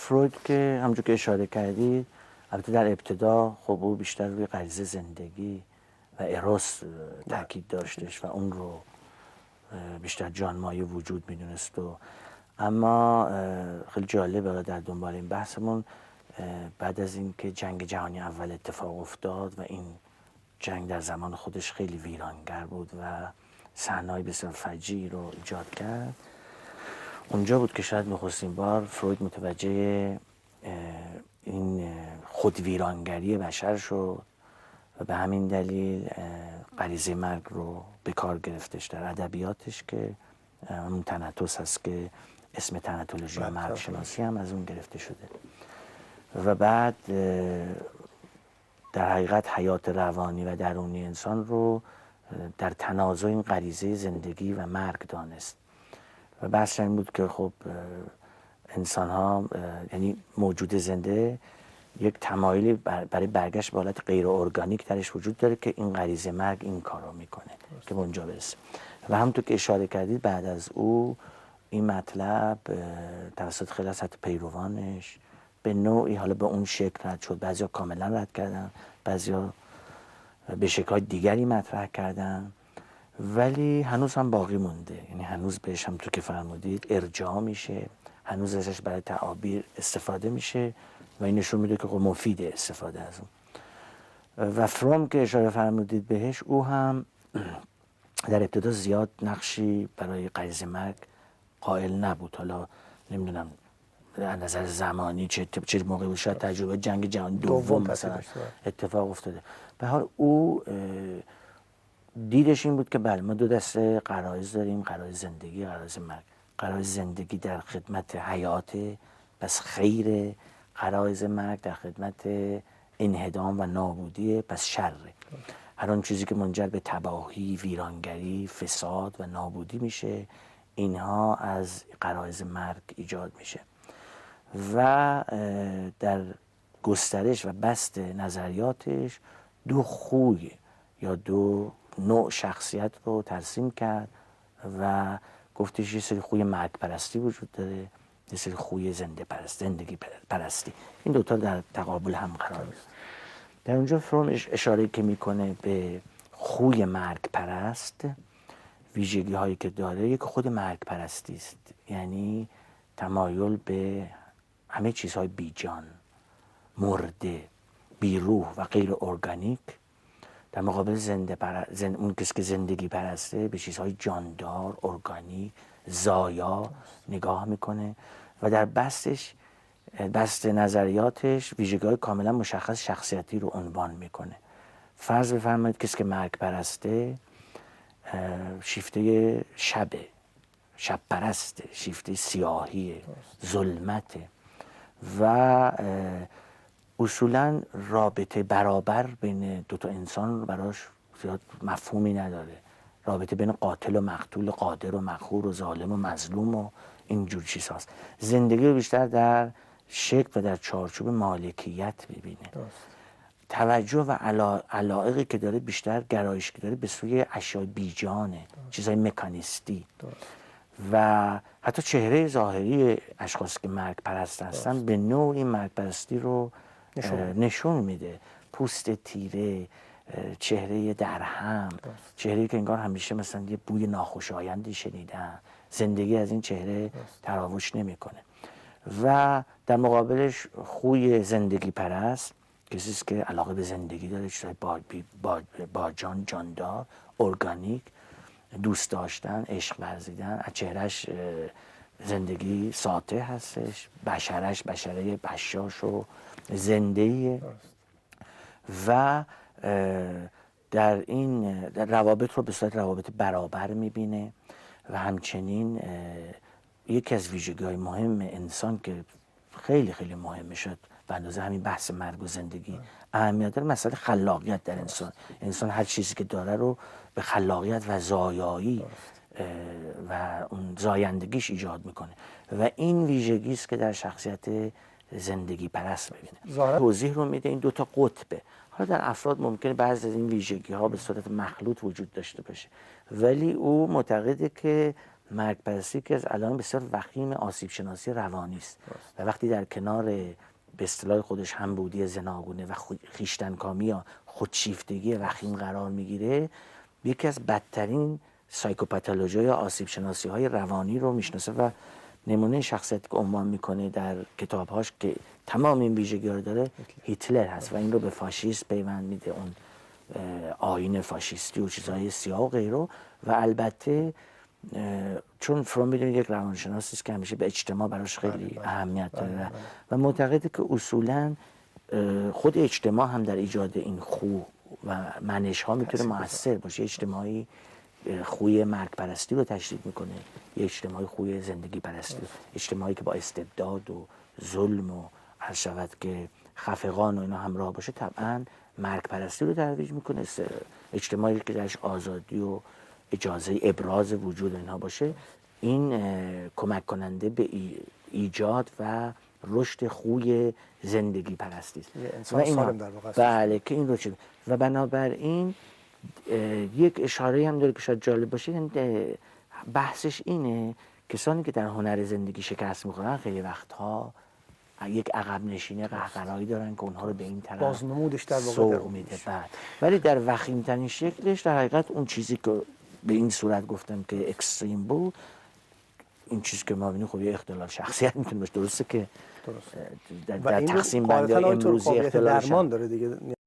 فروید که همونجور که اشاره کردید البته در ابتدا خب او بیشتر روی غریزه زندگی و اروس تاکید داشتش و اون رو بیشتر جانمایه وجود میدونست اما خیلی جالبه در دنبال این بحثمون بعد از اینکه جنگ جهانی اول اتفاق افتاد و این جنگ در زمان خودش خیلی ویرانگر بود و صحنه‌های بسیار فجیعی رو ایجاد کرد، اونجا بود که شاید نخستین بار فروید متوجه این خود ویرانگری بشر شد و به همین دلیل غریزه مرگ رو به کار گرفتش در ادبیاتش که اون تنتوس هست که اسم تنتولوژی و مرگ شناسی هم از اون گرفته شده و بعد در حقیقت حیات روانی و درونی انسان رو در تنازع این غریزه زندگی و مرگ دانست و بحث این بود که خب انسان ها یعنی موجود زنده یک تمایلی برای برگشت به حالت غیر ارگانیک درش وجود داره که این غریزه مرگ این کار رو میکنه که به اونجا برسه و همونطور که اشاره کردید بعد از او این مطلب توسط خیلی از حتی پیروانش به نوعی حالا به اون شکل رد شد، بعضیا کاملا رد کردن، بعضیا به شکل‌های دیگری مطرح کردن ولی هنوز هم باقی مونده، یعنی هنوز بهش هم تو که فرمودید ارجاع میشه، هنوز ازش برای تعابیر استفاده میشه و این نشون میده که مفیده استفاده از اون. و فروم که اشاره فرمودید بهش، او هم در ابتدا زیاد نقشی برای غریزه مرگ قائل نبود. حالا نمیدونم از نظر زمانی چه موقعی بود، شاید تجربه جنگ جهانی دوم مثلا اتفاق افتاده. به حال او دیدش این بود که بله ما دو دسته غرایز داریم، غرایز زندگی، غرایز مرگ. غرایز زندگی در خدمت حیات، پس خیر، غرایز مرگ در خدمت انهدام و نابودی، پس شر. هر آن چیزی که منجر به تباهی، ویرانگری، فساد و نابودی میشه، اینها از غرایز مرگ ایجاد میشه. و در گسترش و بسط نظریاتش دو خوی یا دو نوع شخصیت رو ترسیم کرد و گفتش یه سری خوی مرگ پرستی وجود داره، یه سری خوی زندگی پرستی. این دوتا در تقابل هم قرار می‌گیرن. در اونجا فروم اشاره که میکنه به خوی مرگ پرست، ویژگی هایی که داره یک خود مرگ پرستی است، یعنی تمایل به همه چیزهای بی جان، مرده، بی روح و غیر ارگانیک، در مقابل اون کسی که زندگی پرسته به چیزهای جاندار، ارگانیک، زایا نگاه میکنه و در بست نظریاتش ویژگی‌های کاملا مشخص شخصیتی رو عنوان میکنه. فرض بفرمایید کسی که مرگ پرسته شیفته شبه، شب پرسته، شیفته سیاهیه، ظلمته و اصولا رابطه برابر بین دوتا انسان براش زیاد مفهومی نداره. رابطه بین قاتل و مقتول، قادر و مقهور و ظالم و مظلوم و اینجور چیز هست. زندگی رو بیشتر در شکل و در چارچوب مالکیت ببینه. توجه و علایقی که داره بیشتر گرایش که داره به سوی اشیاء بیجانه، چیزهای مکانیستی. و حتی چهره ظاهری اشخاص که مرگ پرست هستن به نوعی مرگ پرستی رو نشون میده. پوست تیره، چهره درهم، چهره که انگار همیشه مثلا یه بوی ناخوشایندی شنیدن، زندگی از این چهره تراوش نمیکنه. و در مقابلش خوی زندگی پرست، کسی است که علاقه به زندگی داره، چیزای با جان، جاندار، ارگانیک، دوست داشتن، عشق ورزیدن، از چهرهش زندگی ساطع هستش، بشرش بشره بشاش و زندهیه و در این روابط رو به صورت روابط برابر میبینه و همچنین یکی از ویژگی‌های مهم انسان که خیلی خیلی مهمه شد به اندازه همین بحث مرگ و زندگی اهمیت داره، مسئله خلاقیت در انسان هر چیزی که داره رو به خلاقیت و زایایی و اون زایندگیش ایجاد میکنه و این ویژگی است که در شخصیت زندگی پرست میبینه. توضیح رو میده این دوتا قطبه. حالا در افراد ممکنه بعضی از این ویژگی ها به صورت مخلوط وجود داشته باشه، ولی او معتقده که مرگ پرستی که از علائم بسیار وخیم آسیب شناسی روانی است و وقتی در کنار به اصطلاح خودش همبودی زناگونه و خویشتنکامی یا خودشیفتگی وخیم قرار میگیره، یکی از بدترین سایکوپاتولوژی یا آسیب شناسی های روانی رو میشناسه و نمونه شخصیت که عنوان میکنه در کتابهاش که تمام این ویژگی رو داره هیتلر هست و این رو به فاشیست پیوند میده، اون آیین فاشیستی و چیزهای سیاه و غیره. و البته چون فروم میدونید یک روانشناسی است که همیشه به اجتماع براش خیلی اهمیت داره و معتقده که اصولا خود اجتماع هم در ایجاد این خو و منش ها میتونه مؤثر باشه. اجتماعی خوی مرگ پرستی رو تشدید میکنه، یه اجتماعی خوی زندگی پرستی، اجتماعی که با استبداد و ظلم و هر شود که خفقان و اینا همراه باشه طبعا مرگ پرستی رو ترویج میکنه. اجتماعی که درش آزادی و اجازه ابراز وجود اینها باشه، این کمک کننده به ایجاد و رشد خوی زندگی پرستی است. انسان سالم در واقع است. بله که این رو چه و بنابراین یک اشاره هم داره که شاید جالب باشه، یعنی بحثش اینه کسانی که در هنر زندگی شکست میخورن خیلی وقتها یک عقب نشینی قهقرایی دارن که اونها رو به این طرف بازنمودش در واقع سوق میده. بعد ولی در وخیمترین شکلش در حقیقت اون چیزی که به این صورت گفتم که اکستریم بود، این چیزی که ما ببینیم خب یه اختلال شخصیت میتونه باشه. درسته که در تقسیم بندی امروزی اختلال درمان داره دیگه.